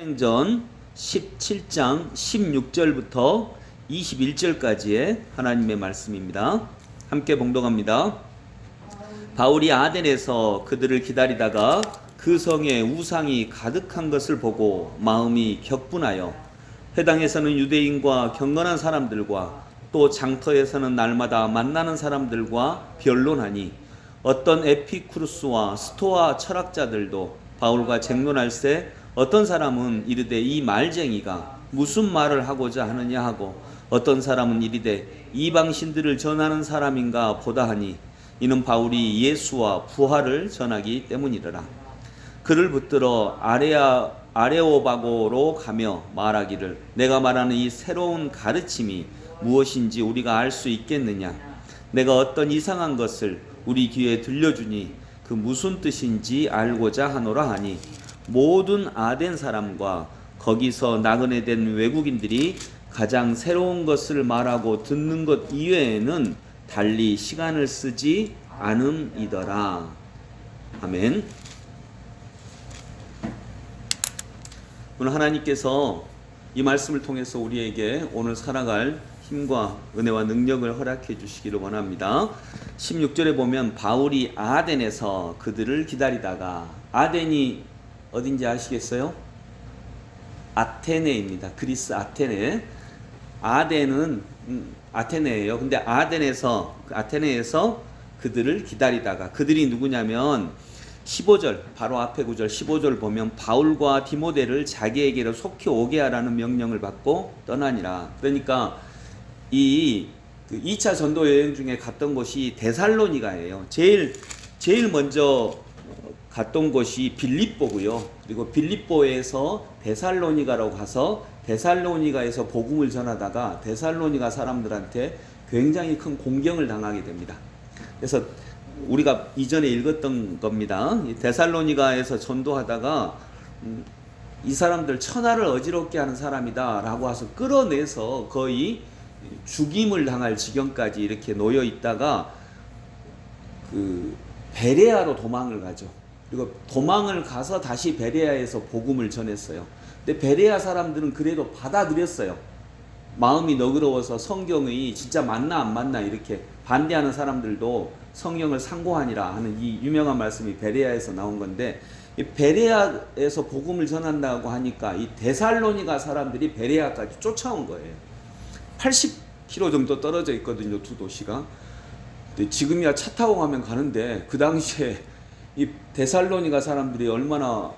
사도행전 17장 16절부터 21절까지의 하나님의 말씀입니다. 함께 봉독합니다. 바울이 아덴에서 그들을 기다리다가 그 성에 우상이 가득한 것을 보고 마음이 격분하여 회당에서는 유대인과 경건한 사람들과 또 장터에서는 날마다 만나는 사람들과 변론하니 어떤 에피쿠르스와 스토아 철학자들도 바울과 쟁론할세 어떤 사람은 이르되 이 말쟁이가 무슨 말을 하고자 하느냐 하고 어떤 사람은 이르되 이방신들을 전하는 사람인가 보다 하니 이는 바울이 예수와 부활을 전하기 때문이더라. 그를 붙들어 아레오바고로 가며 말하기를 내가 말하는 이 새로운 가르침이 무엇인지 우리가 알 수 있겠느냐. 내가 어떤 이상한 것을 우리 귀에 들려주니 그 무슨 뜻인지 알고자 하노라 하니 모든 아덴 사람과 거기서 나그네 된 외국인들이 가장 새로운 것을 말하고 듣는 것 이외에는 달리 시간을 쓰지 않음이더라. 아멘. 오늘 하나님께서 이 말씀을 통해서 우리에게 오늘 살아갈 힘과 은혜와 능력을 허락해 주시기를 원합니다. 16절에 보면 바울이 아덴에서 그들을 기다리다가, 아덴이 어딘지 아시겠어요? 아테네입니다. 그리스 아테네. 아덴은 아테네예요. 근데 아테네에서 그들을 기다리다가, 그들이 누구냐면 15절, 바로 앞에 구절 15절 보면 바울과 디모데를 자기에게로 속히 오게 하라는 명령을 받고 떠나니라. 그러니까 이 2차 전도 여행 중에 갔던 곳이 데살로니가예요. 제일 먼저 갔던 곳이 빌립보고요. 그리고 빌립보에서 데살로니가로 가서 데살로니가에서 복음을 전하다가 데살로니가 사람들한테 굉장히 큰 공경을 당하게 됩니다. 그래서 우리가 이전에 읽었던 겁니다. 데살로니가에서 전도하다가 이 사람들 천하를 어지럽게 하는 사람이다 라고 해서 끌어내서 거의 죽임을 당할 지경까지 이렇게 놓여 있다가 베레아로 도망을 가죠. 그리고 도망을 가서 다시 베레아에서 복음을 전했어요. 근데 베레아 사람들은 그래도 받아들였어요. 마음이 너그러워서 성경이 진짜 맞나 안 맞나 이렇게 반대하는 사람들도 성경을 상고하니라 하는 이 유명한 말씀이 베레아에서 나온 건데, 이 베레아에서 복음을 전한다고 하니까 이 데살로니가 사람들이 베레아까지 쫓아온 거예요. 80km 정도 떨어져 있거든요, 두 도시가. 근데 지금이야 차 타고 가면 가는데 그 당시에 이 데살로니가 사람들이 얼마나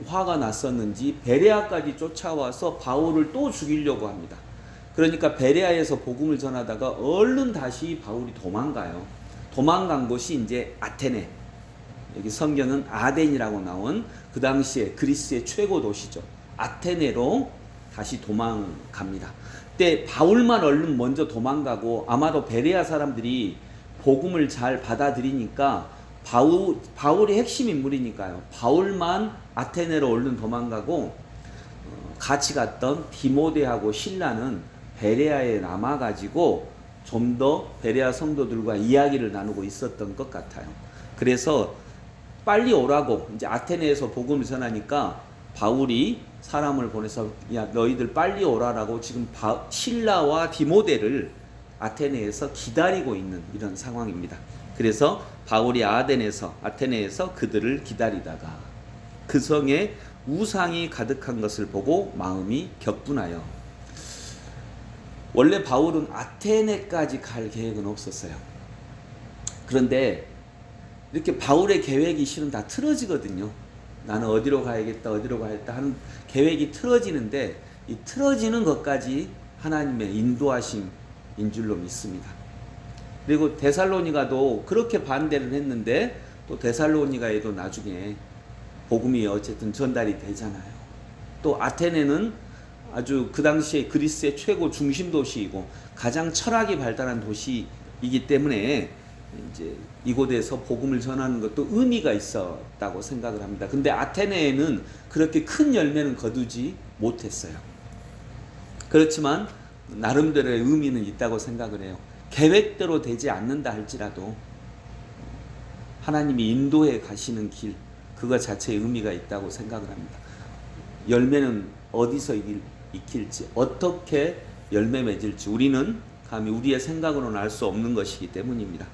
화가 났었는지 베레아까지 쫓아와서 바울을 또 죽이려고 합니다. 그러니까 베레아에서 복음을 전하다가 얼른 다시 바울이 도망가요. 도망간 곳이 이제 아테네. 여기 성경은 아덴이라고 나온 그 당시에 그리스의 최고 도시죠. 아테네로 다시 도망갑니다. 그때 바울만 얼른 먼저 도망가고, 아마도 베레아 사람들이 복음을 잘 받아들이니까 바울이 핵심 인물이니까요. 바울만 아테네로 얼른 도망가고 같이 갔던 디모데하고 실라는 베레아에 남아가지고 좀 더 베레아 성도들과 이야기를 나누고 있었던 것 같아요. 그래서 빨리 오라고, 이제 아테네에서 복음을 전하니까 바울이 사람을 보내서 야 너희들 빨리 오라라고 지금 실라와 디모데를 아테네에서 기다리고 있는 이런 상황입니다. 그래서 바울이 아테네에서 그들을 기다리다가 그 성에 우상이 가득한 것을 보고 마음이 격분하여. 원래 바울은 아테네까지 갈 계획은 없었어요. 그런데 이렇게 바울의 계획이 실은 다 틀어지거든요. 나는 어디로 가야겠다 하는 계획이 틀어지는데, 이 틀어지는 것까지 하나님의 인도하심인 줄로 믿습니다. 그리고 데살로니가도 그렇게 반대를 했는데 또 데살로니가에도 나중에 복음이 어쨌든 전달이 되잖아요. 또 아테네는 아주 그 당시에 그리스의 최고 중심 도시이고 가장 철학이 발달한 도시이기 때문에 이제 이곳에서 복음을 전하는 것도 의미가 있었다고 생각을 합니다. 근데 아테네에는 그렇게 큰 열매는 거두지 못했어요. 그렇지만 나름대로의 의미는 있다고 생각을 해요. 계획대로 되지 않는다 할지라도 하나님이 인도해 가시는 길, 그거 자체에 의미가 있다고 생각을 합니다. 열매는 어디서 익힐지, 어떻게 열매 맺을지 우리는 감히 우리의 생각으로는 알 수 없는 것이기 때문입니다.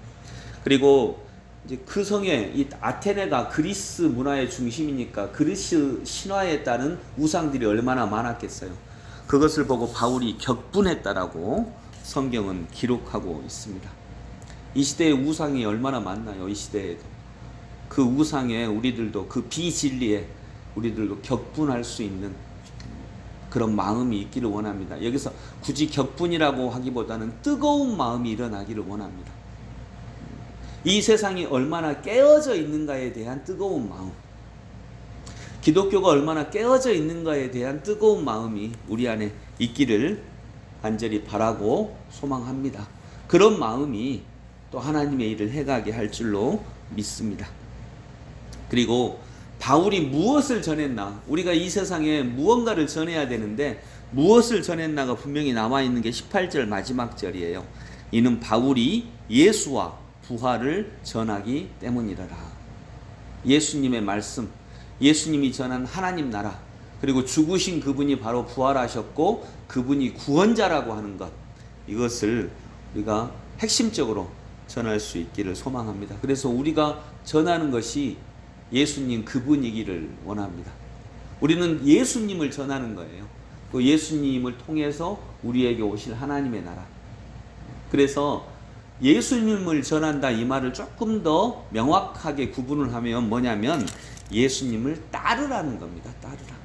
그리고 이제 그 성에, 이 아테네가 그리스 문화의 중심이니까 그리스 신화에 따른 우상들이 얼마나 많았겠어요. 그것을 보고 바울이 격분했다라고 성경은 기록하고 있습니다. 이 시대에 우상이 얼마나 많나요? 이 시대에도 그 우상에 우리들도, 그 비진리에 우리들도 격분할 수 있는 그런 마음이 있기를 원합니다. 여기서 굳이 격분이라고 하기보다는 뜨거운 마음이 일어나기를 원합니다. 이 세상이 얼마나 깨어져 있는가에 대한 뜨거운 마음, 기독교가 얼마나 깨어져 있는가에 대한 뜨거운 마음이 우리 안에 있기를 간절히 바라고 소망합니다. 그런 마음이 또 하나님의 일을 해가게 할 줄로 믿습니다. 그리고 바울이 무엇을 전했나, 우리가 이 세상에 무언가를 전해야 되는데 무엇을 전했나가 분명히 남아있는 게 18절 마지막 절이에요. 이는 바울이 예수와 부활을 전하기 때문이라라. 예수님의 말씀, 예수님이 전한 하나님 나라, 그리고 죽으신 그분이 바로 부활하셨고 그분이 구원자라고 하는 것, 이것을 우리가 핵심적으로 전할 수 있기를 소망합니다. 그래서 우리가 전하는 것이 예수님 그분이기를 원합니다. 우리는 예수님을 전하는 거예요. 그 예수님을 통해서 우리에게 오실 하나님의 나라. 그래서 예수님을 전한다, 이 말을 조금 더 명확하게 구분을 하면 뭐냐면 예수님을 따르라는 겁니다. 따르라.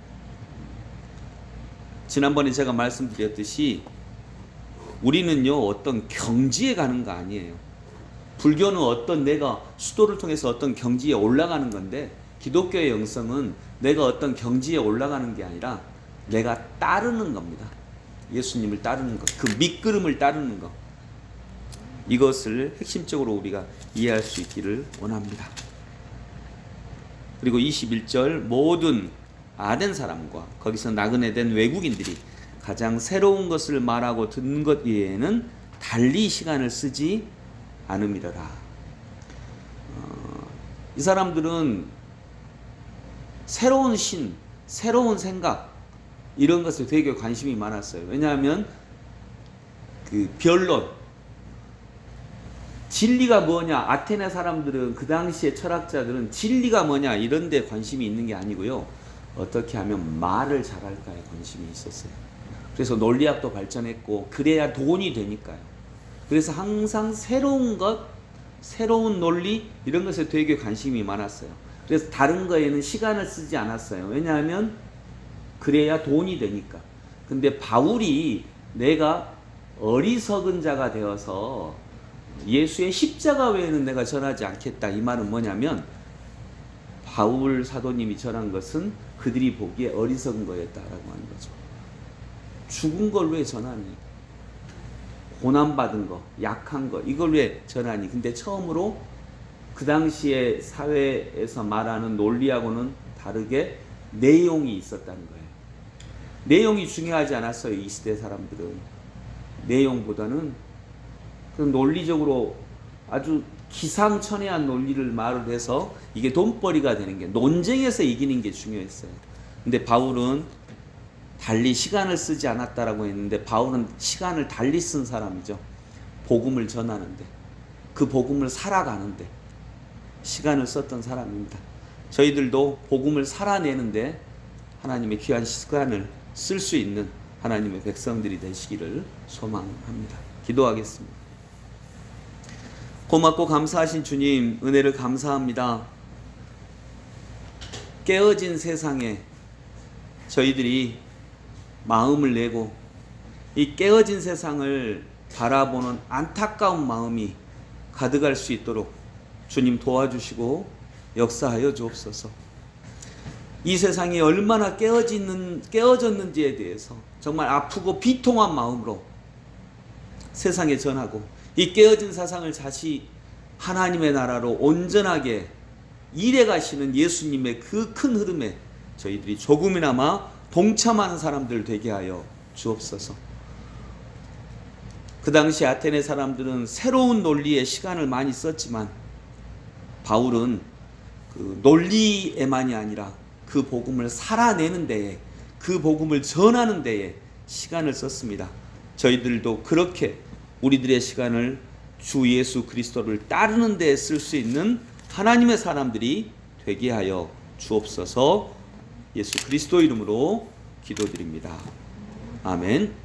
지난번에 제가 말씀드렸듯이 우리는요, 어떤 경지에 가는 거 아니에요. 불교는 어떤, 내가 수도를 통해서 어떤 경지에 올라가는 건데, 기독교의 영성은 내가 어떤 경지에 올라가는 게 아니라 내가 따르는 겁니다. 예수님을 따르는 것, 그 밑그름을 따르는 것, 이것을 핵심적으로 우리가 이해할 수 있기를 원합니다. 그리고 21절, 모든 아덴 사람과 거기서 나그네 된 외국인들이 가장 새로운 것을 말하고 듣는 것 외에는 달리 시간을 쓰지 않음이라라. 이 사람들은 새로운 신, 새로운 생각, 이런 것에 되게 관심이 많았어요. 왜냐하면 그 변론, 진리가 뭐냐, 아테네 사람들은, 그 당시의 철학자들은 진리가 뭐냐 이런 데 관심이 있는 게 아니고요, 어떻게 하면 말을 잘할까에 관심이 있었어요. 그래서 논리학도 발전했고, 그래야 돈이 되니까요. 그래서 항상 새로운 것, 새로운 논리, 이런 것에 되게 관심이 많았어요. 그래서 다른 거에는 시간을 쓰지 않았어요. 왜냐하면 그래야 돈이 되니까. 근데 바울이 내가 어리석은 자가 되어서 예수의 십자가 외에는 내가 전하지 않겠다, 이 말은 뭐냐면 바울 사도님이 전한 것은 그들이 보기에 어리석은 거였다라고 하는 거죠. 죽은 걸 왜 전하니? 고난받은 거, 약한 거, 이걸 왜 전하니? 근데 처음으로 그 당시에 사회에서 말하는 논리하고는 다르게 내용이 있었다는 거예요. 내용이 중요하지 않았어요. 이 시대 사람들은 내용보다는 그 논리적으로 아주 기상천외한 논리를 말을 해서 이게 돈벌이가 되는 게, 논쟁에서 이기는 게 중요했어요. 근데 바울은 달리 시간을 쓰지 않았다라고 했는데, 바울은 시간을 달리 쓴 사람이죠. 복음을 전하는데, 그 복음을 살아가는데 시간을 썼던 사람입니다. 저희들도 복음을 살아내는데 하나님의 귀한 시간을 쓸 수 있는 하나님의 백성들이 되시기를 소망합니다. 기도하겠습니다. 고맙고 감사하신 주님, 은혜를 감사합니다. 깨어진 세상에 저희들이 마음을 내고 이 깨어진 세상을 바라보는 안타까운 마음이 가득할 수 있도록 주님 도와주시고 역사하여 주옵소서. 이 세상이 얼마나 깨어졌는지에 대해서 정말 아프고 비통한 마음으로 세상에 전하고, 이 깨어진 세상을 다시 하나님의 나라로 온전하게 일해 가시는 예수님의 그 큰 흐름에 저희들이 조금이나마 동참하는 사람들 되게 하여 주옵소서. 그 당시 아테네 사람들은 새로운 논리에 시간을 많이 썼지만, 바울은 그 논리에만이 아니라 그 복음을 살아내는 데에 그 복음을 전하는 데에 시간을 썼습니다. 저희들도 그렇게 우리들의 시간을 주 예수 그리스도를 따르는 데에 쓸 수 있는 하나님의 사람들이 되게 하여 주옵소서. 예수 그리스도 이름으로 기도드립니다. 아멘.